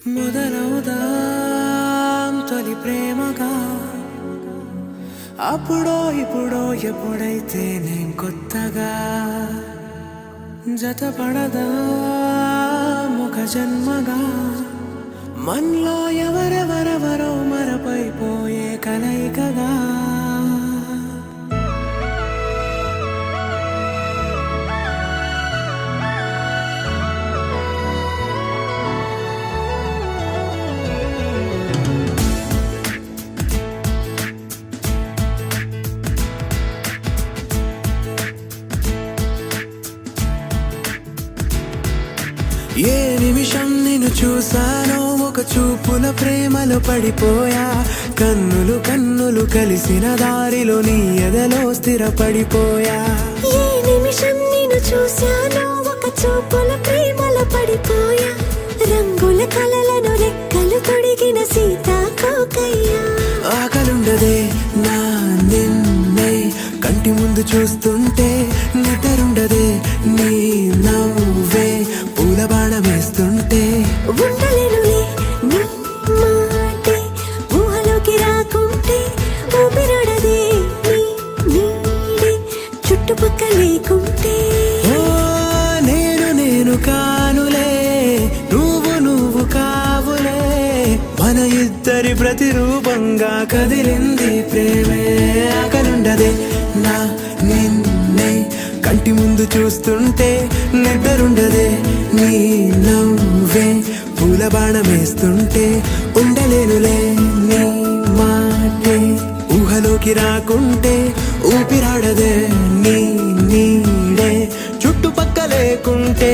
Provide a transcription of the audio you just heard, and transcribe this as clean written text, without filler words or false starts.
మొదలవుదాం తొలి ప్రేమగా, అప్పుడో ఇప్పుడో ఎప్పుడైతే నేను కొత్తగా జతపడదా ఒక జన్మగా, మనలో ఎవరెవరెవరో మరపైపోయే కలయికగా. ఏ నిమిషం నిన్ను చూసానో ఒక చూపుల ప్రేమలో పడిపోయా, కన్నులు కన్నులు కలిసిన దారిలో నీ ఎదలో స్థిరపడిపోయా. ఏ నిమిషం నిన్ను చూసానో ఒక చూపుల ప్రేమలో పడిపోయా, రంగుల కలలను రెక్కలు తొడిగిన సీతాకోకయ్యా. ఆకలుండదే నా నిన్నే కంటి ముందు చూస్తుంటే, నిద్రుండదే నీ నవ్వే పూల బాణం వేస్తుంటే. ఉండలేనులే నీ మాటే ఊహలోకి రాకుంటే, ఊపిరాడదే నీ నీడే చుట్టుపక్క లేకుంటే. ఓ నేను నేను కానులే, నువ్వు నువ్వు కావులే, మన ఇద్దరి ప్రతిరూపంగా కదిలింది ప్రేమే. ఆకలుండదే నా నిన్నే కంటి ముందు చూస్తుంటే, నిద్రుండదే నీ నవ్వే పూల బాణం వేస్తుంటే. ఉండలేనులే నీ మాటే ఊహలోకి రాకుంటే, ఊపిరాడదే నీ నీడే చుట్టుపక్క లేకుంటే.